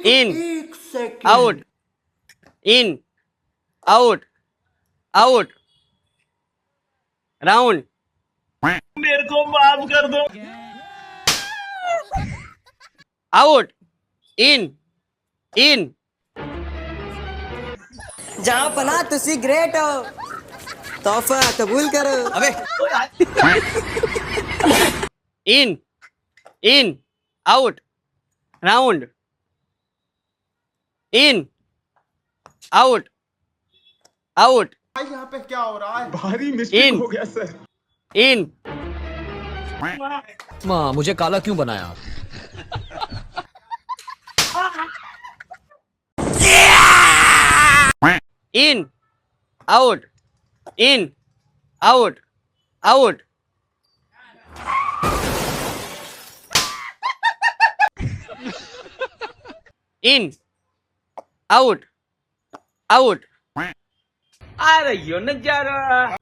In out in out out round मेरे को माफ कर दो। आउट इन इन जहाँ पना तुसी ग्रेट हो, तोहफा कबूल करो। अबे in in out round in out out यहाँ पे क्या हो रहा है? भारी मिस्टेक इन हो गया सर। इन माँ मुझे काला क्यों बनाया? In out in out out in out out आ रही हो नजारा।